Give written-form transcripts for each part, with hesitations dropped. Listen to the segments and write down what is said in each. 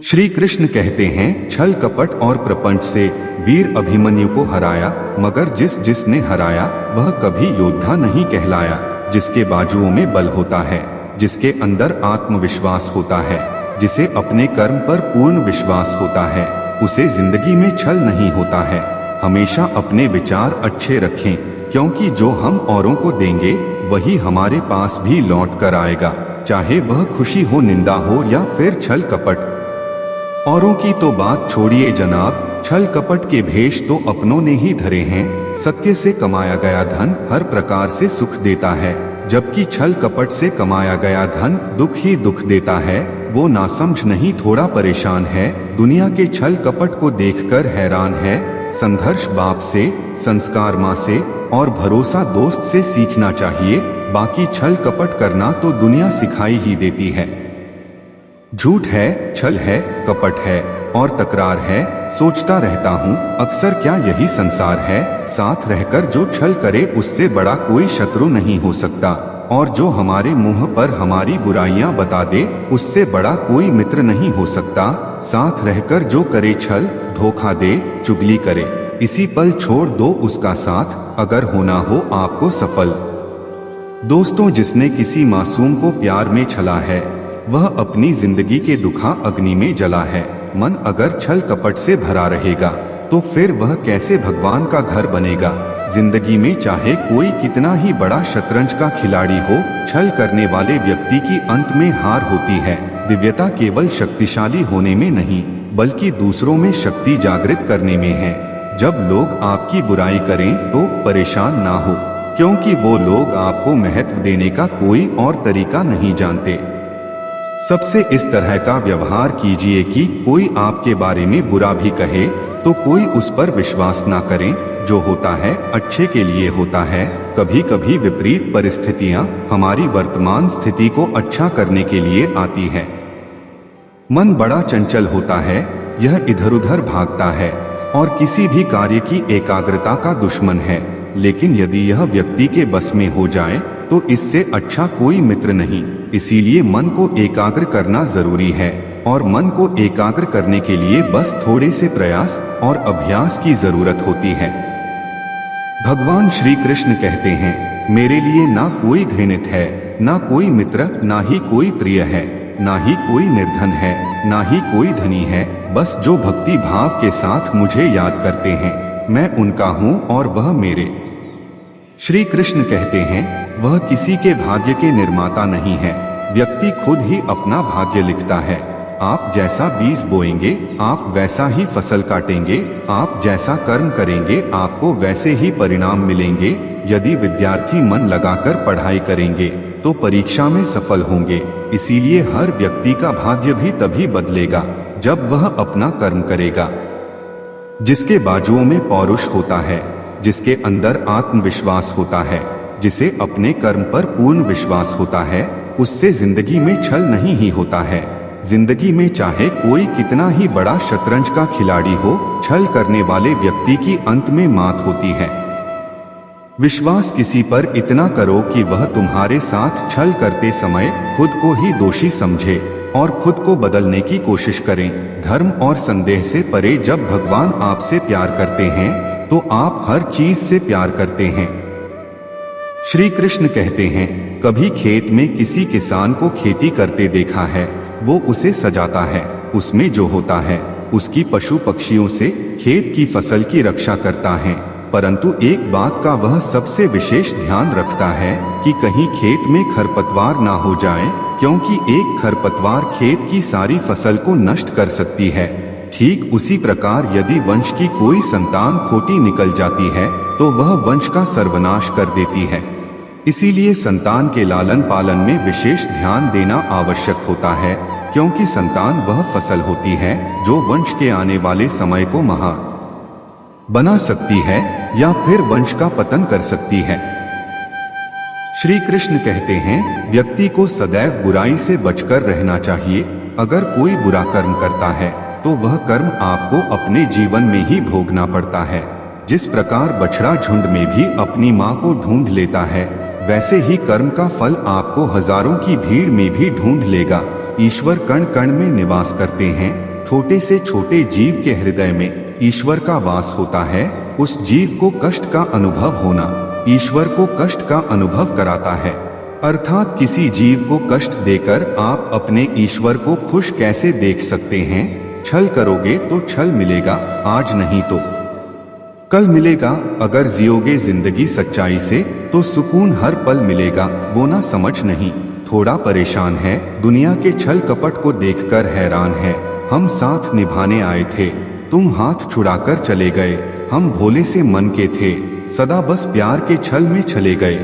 श्री कृष्ण कहते हैं, छल कपट और प्रपंच से वीर अभिमन्यु को हराया, मगर जिसने हराया वह कभी योद्धा नहीं कहलाया। जिसके बाजुओं में बल होता है, जिसके अंदर आत्मविश्वास होता है, जिसे अपने कर्म पर पूर्ण विश्वास होता है, उसे जिंदगी में छल नहीं होता है। हमेशा अपने विचार अच्छे रखें, क्योंकि जो हम औरों को देंगे वही हमारे पास भी लौट कर आएगा, चाहे वह खुशी हो, निंदा हो या फिर छल कपट। औरों की तो बात छोड़िए जनाब, छल कपट के भेष तो अपनों ने ही धरे हैं। सत्य से कमाया गया धन हर प्रकार से सुख देता है, जबकि छल कपट से कमाया गया धन दुख ही दुख देता है। वो नासमझ नहीं, थोड़ा परेशान है, दुनिया के छल कपट को देखकर हैरान है। संघर्ष बाप से, संस्कार माँ से और भरोसा दोस्त से सीखना चाहिए। बाकी छल कपट करना तो दुनिया सिखाई ही देती है। झूठ है, छल है, कपट है और तकरार है। सोचता रहता हूँ अक्सर, क्या यही संसार है? साथ रहकर जो छल करे उससे बड़ा कोई शत्रु नहीं हो सकता, और जो हमारे मुंह पर हमारी बुराइयां बता दे उससे बड़ा कोई मित्र नहीं हो सकता। साथ रहकर जो करे छल, धोखा दे, चुगली करे, इसी पल छोड़ दो उसका साथ, अगर होना हो आपको सफल। दोस्तों, जिसने किसी मासूम को प्यार में छला है वह अपनी जिंदगी के दुखा अग्नि में जला है। मन अगर छल कपट से भरा रहेगा तो फिर वह कैसे भगवान का घर बनेगा? जिंदगी में चाहे कोई कितना ही बड़ा शतरंज का खिलाड़ी हो, छल करने वाले व्यक्ति की अंत में हार होती है। दिव्यता केवल शक्तिशाली होने में नहीं, बल्कि दूसरों में शक्ति जागृत करने में है। जब लोग आपकी बुराई करें तो परेशान ना हो, क्योंकि वो लोग आपको महत्व देने का कोई और तरीका नहीं जानते। सबसे इस तरह का व्यवहार कीजिए कि कोई आपके बारे में बुरा भी कहे तो कोई उस पर विश्वास ना करें। जो होता है अच्छे के लिए होता है। कभी कभी विपरीत परिस्थितियां हमारी वर्तमान स्थिति को अच्छा करने के लिए आती है। मन बड़ा चंचल होता है, यह इधर उधर भागता है और किसी भी कार्य की एकाग्रता का दुश्मन है। लेकिन यदि यह व्यक्ति के बस में हो जाए तो इससे अच्छा कोई मित्र नहीं। इसीलिए मन को एकाग्र करना जरूरी है, और मन को एकाग्र करने के लिए बस थोड़े से प्रयास और अभ्यास की जरूरत होती है। भगवान श्री कृष्ण कहते हैं, मेरे लिए ना कोई घृणित है, ना कोई मित्र, ना ही कोई प्रिय है, ना ही कोई निर्धन है, ना ही कोई धनी है। बस जो भक्ति भाव के साथ मुझे याद करते हैं, मैं उनका हूँ और वह मेरे। श्री कृष्ण कहते हैं, वह किसी के भाग्य के निर्माता नहीं है, व्यक्ति खुद ही अपना भाग्य लिखता है। आप जैसा बीज बोएंगे आप वैसा ही फसल काटेंगे, आप जैसा कर्म करेंगे आपको वैसे ही परिणाम मिलेंगे। यदि विद्यार्थी मन लगाकर पढ़ाई करेंगे तो परीक्षा में सफल होंगे। इसीलिए हर व्यक्ति का भाग्य भी तभी बदलेगा जब वह अपना कर्म करेगा। जिसके बाजुओं में पौरुष होता है, जिसके अंदर आत्मविश्वास होता है, जिसे अपने कर्म पर पूर्ण विश्वास होता है, उससे जिंदगी में छल नहीं ही होता है। जिंदगी में चाहे कोई कितना ही बड़ा शतरंज का खिलाड़ी हो, छल करने वाले व्यक्ति की अंत में मात होती है। विश्वास किसी पर इतना करो कि वह तुम्हारे साथ छल करते समय खुद को ही दोषी समझे और खुद को बदलने की कोशिश करें। धर्म और संदेह से परे जब भगवान आपसे प्यार करते हैं तो आप हर चीज से प्यार करते हैं। श्री कृष्ण कहते हैं, कभी खेत में किसी किसान को खेती करते देखा है, वो उसे सजाता है, उसमें जो होता है उसकी पशु पक्षियों से खेत की फसल की रक्षा करता है। परंतु एक बात का वह सबसे विशेष ध्यान रखता है कि कहीं खेत में खरपतवार ना हो जाए, क्योंकि एक खरपतवार खेत की सारी फसल को नष्ट कर सकती है। ठीक उसी प्रकार यदि वंश की कोई संतान खोटी निकल जाती है तो वह वंश का सर्वनाश कर देती है। इसीलिए संतान के लालन पालन में विशेष ध्यान देना आवश्यक होता है, क्योंकि संतान वह फसल होती है जो वंश के आने वाले समय को महान बना सकती है या फिर वंश का पतन कर सकती है। श्री कृष्ण कहते हैं, व्यक्ति को सदैव बुराई से बचकर रहना चाहिए। अगर कोई बुरा कर्म करता है तो वह कर्म आपको अपने जीवन में ही भोगना पड़ता है। जिस प्रकार बछड़ा झुंड में भी अपनी माँ को ढूंढ लेता है, वैसे ही कर्म का फल आपको हजारों की भीड़ में भी ढूंढ लेगा। ईश्वर कण कण में निवास करते हैं। छोटे से छोटे जीव के हृदय में ईश्वर का वास होता है। उस जीव को कष्ट का अनुभव होना ईश्वर को कष्ट का अनुभव कराता है। अर्थात किसी जीव को कष्ट देकर आप अपने ईश्वर को खुश कैसे देख सकते हैं? छल करोगे तो छल मिलेगा, आज नहीं तो कल मिलेगा। अगर जियोगे जिंदगी सच्चाई से तो सुकून हर पल मिलेगा। वो ना समझ नहीं, थोड़ा परेशान है, दुनिया के छल कपट को देखकर हैरान है। हम साथ निभाने आए थे, तुम हाथ छुड़ाकर चले गए। हम भोले से मन के थे, सदा बस प्यार के छल में चले गए।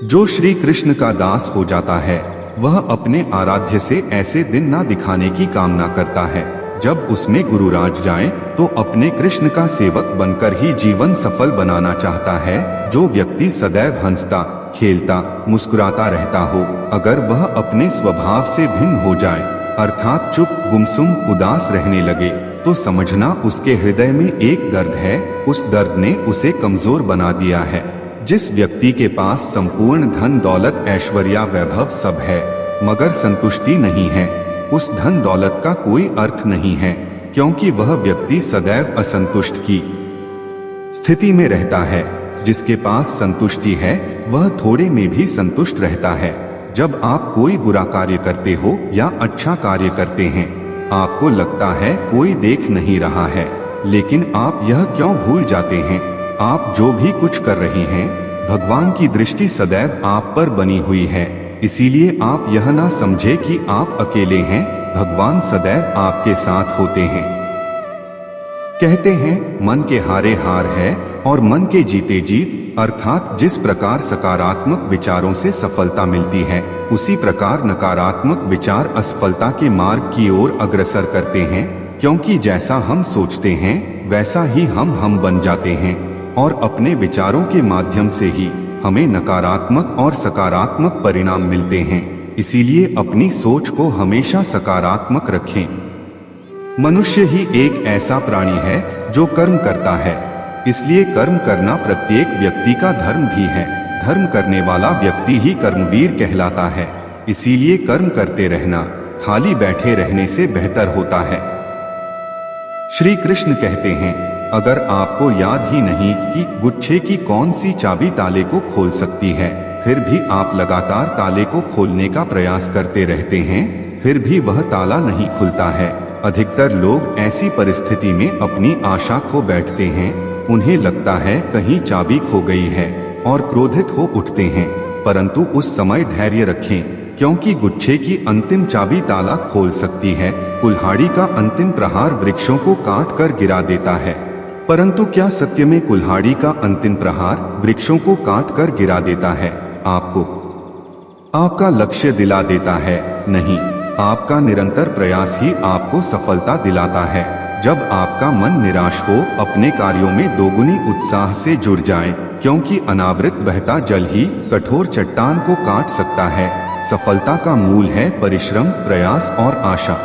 जो श्री कृष्ण का दास हो जाता है वह अपने आराध्य से ऐसे दिन ना दिखाने की कामना करता है। जब उसमें गुरुराज जाए तो अपने कृष्ण का सेवक बनकर ही जीवन सफल बनाना चाहता है। जो व्यक्ति सदैव हंसता खेलता मुस्कुराता रहता हो, अगर वह अपने स्वभाव से भिन्न हो जाए अर्थात चुप गुमसुम उदास रहने लगे तो समझना उसके हृदय में एक दर्द है। उस दर्द ने उसे कमजोर बना दिया है। जिस व्यक्ति के पास संपूर्ण धन दौलत ऐश्वर्या वैभव सब है मगर संतुष्टि नहीं है, उस धन दौलत का कोई अर्थ नहीं है, क्योंकि वह व्यक्ति सदैव असंतुष्ट की स्थिति में रहता है। जिसके पास संतुष्टि है वह थोड़े में भी संतुष्ट रहता है। जब आप कोई बुरा कार्य करते हो या अच्छा कार्य करते हैं, आपको लगता है कोई देख नहीं रहा है, लेकिन आप यह क्यों भूल जाते हैं? आप जो भी कुछ कर रहे हैं, भगवान की दृष्टि सदैव आप पर बनी हुई है। इसीलिए आप यह ना समझे कि आप अकेले हैं, भगवान सदैव आपके साथ होते हैं। कहते हैं मन के हारे हार है और मन के जीते जीत, अर्थात जिस प्रकार सकारात्मक विचारों से सफलता मिलती है उसी प्रकार नकारात्मक विचार असफलता के मार्ग की ओर अग्रसर करते हैं। क्योंकि जैसा हम सोचते हैं वैसा ही हम बन जाते हैं और अपने विचारों के माध्यम से ही हमें नकारात्मक और सकारात्मक परिणाम मिलते हैं। इसीलिए अपनी सोच को हमेशा सकारात्मक रखें। मनुष्य ही एक ऐसा प्राणी है जो कर्म करता है, इसलिए कर्म करना प्रत्येक व्यक्ति का धर्म भी है। धर्म करने वाला व्यक्ति ही कर्मवीर कहलाता है। इसीलिए कर्म करते रहना खाली बैठे रहने से बेहतर होता है। श्री कृष्ण कहते हैं, अगर आपको याद ही नहीं कि गुच्छे की कौन सी चाबी ताले को खोल सकती है, फिर भी आप लगातार ताले को खोलने का प्रयास करते रहते हैं, फिर भी वह ताला नहीं खुलता है। अधिकतर लोग ऐसी परिस्थिति में अपनी आशा खो बैठते हैं। उन्हें लगता है कहीं चाबी खो गई है और क्रोधित हो उठते हैं, परंतु उस समय धैर्य रखें, क्योंकि गुच्छे की अंतिम चाबी ताला खोल सकती है। कुल्हाड़ी का अंतिम प्रहार वृक्षों को काट कर गिरा देता है, परंतु क्या सत्य में कुल्हाड़ी का अंतिम प्रहार वृक्षों को काट कर गिरा देता है? आपको आपका लक्ष्य दिला देता है? नहीं, आपका निरंतर प्रयास ही आपको सफलता दिलाता है। जब आपका मन निराश हो, अपने कार्यों में दोगुनी उत्साह से जुड़ जाए, क्योंकि अनावृत बहता जल ही कठोर चट्टान को काट सकता है। सफलता का मूल है परिश्रम, प्रयास और आशा।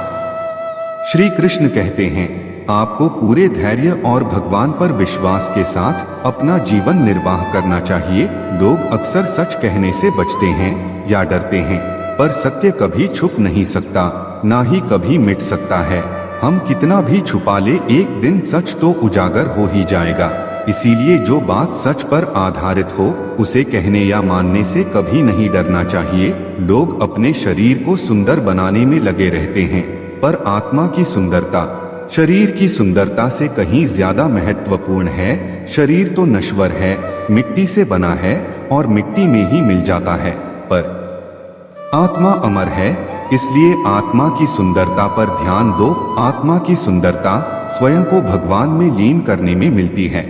श्री कृष्ण कहते हैं, आपको पूरे धैर्य और भगवान पर विश्वास के साथ अपना जीवन निर्वाह करना चाहिए। लोग अक्सर सच कहने से बचते हैं या डरते हैं, पर सत्य कभी छुप नहीं सकता, ना ही कभी मिट सकता है। हम कितना भी छुपा ले, एक दिन सच तो उजागर हो ही जाएगा। इसीलिए जो बात सच पर आधारित हो उसे कहने या मानने से कभी नहीं डरना चाहिए। लोग अपने शरीर को सुंदर बनाने में लगे रहते हैं, पर आत्मा की सुंदरता शरीर की सुंदरता से कहीं ज्यादा महत्वपूर्ण है। शरीर तो नश्वर है, मिट्टी से बना है और मिट्टी में ही मिल जाता है, पर आत्मा अमर है। इसलिए आत्मा की सुंदरता पर ध्यान दो। आत्मा की सुंदरता स्वयं को भगवान में लीन करने में मिलती है।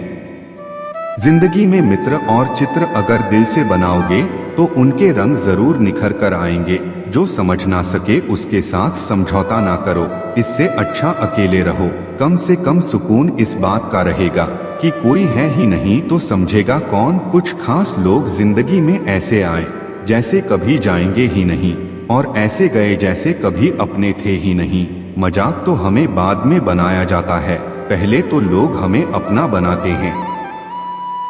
जिंदगी में मित्र और चित्र अगर दिल से बनाओगे तो उनके रंग जरूर निखर कर आएंगे। जो समझ ना सके उसके साथ समझौता ना करो, इससे अच्छा अकेले रहो। कम से कम सुकून इस बात का रहेगा कि कोई है ही नहीं तो समझेगा कौन। कुछ खास लोग जिंदगी में ऐसे आए जैसे कभी जाएंगे ही नहीं, और ऐसे गए जैसे कभी अपने थे ही नहीं। मजाक तो हमें बाद में बनाया जाता है, पहले तो लोग हमें अपना बनाते हैं।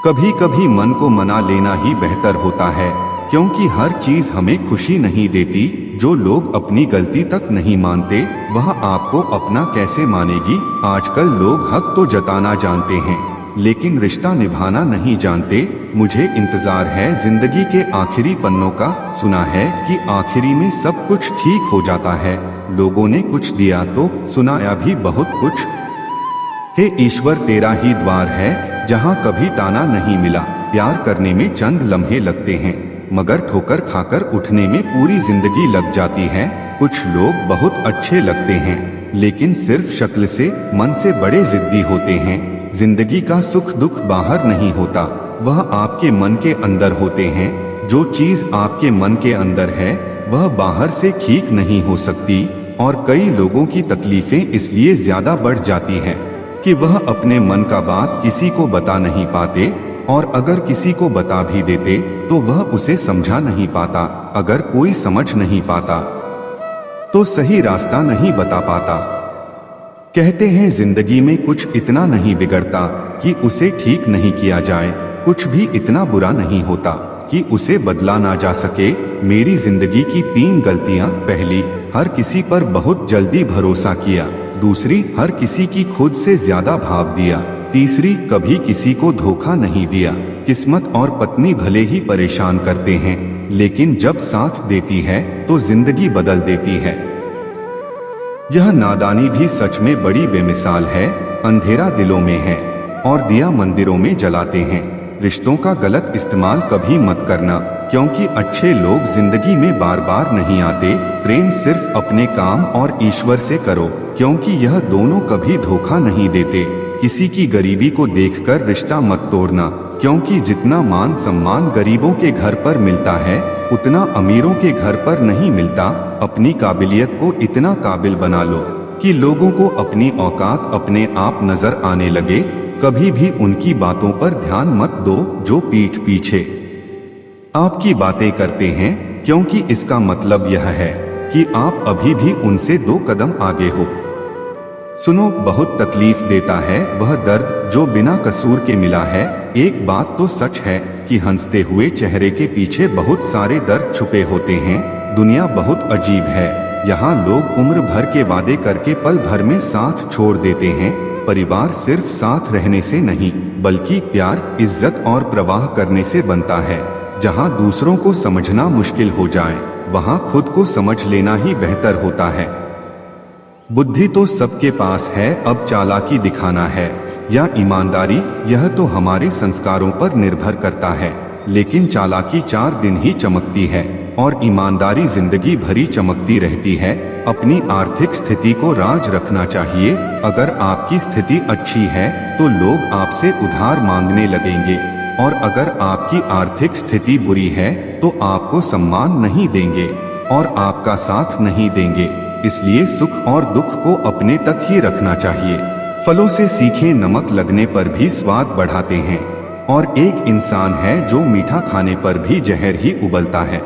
कभी कभी मन को मना लेना ही बेहतर होता है, क्योंकि हर चीज हमें खुशी नहीं देती। जो लोग अपनी गलती तक नहीं मानते, वह आपको अपना कैसे मानेगी। आजकल लोग हक तो जताना जानते हैं, लेकिन रिश्ता निभाना नहीं जानते। मुझे इंतजार है जिंदगी के आखिरी पन्नों का। सुना है कि आखिरी में सब कुछ ठीक हो जाता है। लोगों ने कुछ दिया तो सुनाया भी बहुत कुछ। हे ईश्वर, तेरा ही द्वार है जहाँ कभी ताना नहीं मिला। प्यार करने में चंद लम्हे लगते हैं, मगर ठोकर खाकर उठने में पूरी जिंदगी लग जाती है। कुछ लोग बहुत अच्छे लगते हैं, लेकिन सिर्फ शक्ल से, मन से बड़े जिद्दी होते हैं। जिंदगी का सुख दुख बाहर नहीं होता, वह आपके मन के अंदर होते हैं। जो चीज आपके मन के अंदर है, वह बाहर से ठीक नहीं हो सकती। और कई लोगों की तकलीफें इसलिए ज्यादा बढ़ जाती हैं कि वह अपने मन का बात किसी को बता नहीं पाते, और अगर किसी को बता भी देते तो वह उसे समझा नहीं पाता। अगर कोई समझ नहीं पाता तो सही रास्ता नहीं बता पाता। कहते हैं जिंदगी में कुछ इतना नहीं बिगड़ता कि उसे ठीक नहीं किया जाए, कुछ भी इतना बुरा नहीं होता कि उसे बदला ना जा सके। मेरी जिंदगी की 3 गलतियां। पहली, हर किसी पर बहुत जल्दी भरोसा किया। दूसरी, हर किसी की खुद से ज्यादा भाव दिया। तीसरी, कभी किसी को धोखा नहीं दिया। किस्मत और पत्नी भले ही परेशान करते हैं, लेकिन जब साथ देती है तो जिंदगी बदल देती है। यह नादानी भी सच में बड़ी बेमिसाल है। अंधेरा दिलों में है और दिया मंदिरों में जलाते हैं। रिश्तों का गलत इस्तेमाल कभी मत करना, क्योंकि अच्छे लोग जिंदगी में बार बार नहीं आते। प्रेम सिर्फ अपने काम और ईश्वर से करो, क्योंकि यह दोनों कभी धोखा नहीं देते। किसी की गरीबी को देखकर रिश्ता मत तोड़ना, क्योंकि जितना मान सम्मान गरीबों के घर पर मिलता है, उतना अमीरों के घर पर नहीं मिलता। अपनी काबिलियत को इतना काबिल बना लो कि लोगों को अपनी औकात अपने आप नजर आने लगे। कभी भी उनकी बातों पर ध्यान मत दो जो पीठ पीछे आपकी बातें करते हैं, क्योंकि इसका मतलब यह है कि आप अभी भी उनसे 2 कदम आगे हो। सुनो, बहुत तकलीफ देता है वह दर्द जो बिना कसूर के मिला है। एक बात तो सच है कि हंसते हुए चेहरे के पीछे बहुत सारे दर्द छुपे होते हैं। दुनिया बहुत अजीब है। यहाँ लोग उम्र भर के वादे करके पल भर में साथ छोड़ देते हैं। परिवार सिर्फ साथ रहने से नहीं, बल्कि प्यार, इज्जत और प्रवाह करने से बनता है। जहाँ दूसरों को समझना मुश्किल हो जाए, वहाँ खुद को समझ लेना ही बेहतर होता है। बुद्धि तो सबके पास है, अब चालाकी दिखाना है या ईमानदारी, यह तो हमारे संस्कारों पर निर्भर करता है। लेकिन चालाकी 4 दिन ही चमकती है और ईमानदारी जिंदगी भरी चमकती रहती है। अपनी आर्थिक स्थिति को राज रखना चाहिए। अगर आपकी स्थिति अच्छी है तो लोग आपसे उधार मांगने लगेंगे, और अगर आपकी आर्थिक स्थिति बुरी है तो आपको सम्मान नहीं देंगे और आपका साथ नहीं देंगे। इसलिए सुख और दुख को अपने तक ही रखना चाहिए। फलों से सीखे नमक लगने पर भी स्वाद बढ़ाते हैं, और एक इंसान है जो मीठा खाने पर भी जहर ही उबलता है।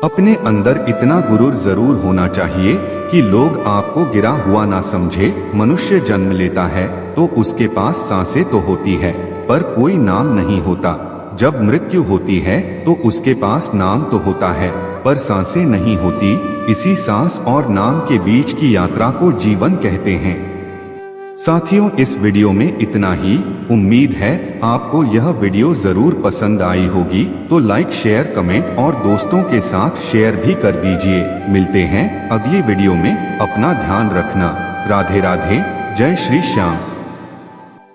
अपने अंदर इतना गुरूर जरूर होना चाहिए कि लोग आपको गिरा हुआ ना समझे। मनुष्य जन्म लेता है तो उसके पास सांसें तो होती है, पर कोई नाम नहीं होता। जब मृत्यु होती है तो उसके पास नाम तो होता है, पर सांसें नहीं होती। इसी सांस और नाम के बीच की यात्रा को जीवन कहते हैं। साथियों, इस वीडियो में इतना ही। उम्मीद है आपको यह वीडियो जरूर पसंद आई होगी, तो लाइक, शेयर, कमेंट और दोस्तों के साथ शेयर भी कर दीजिए। मिलते हैं अगली वीडियो में। अपना ध्यान रखना। राधे राधे। जय श्री श्याम।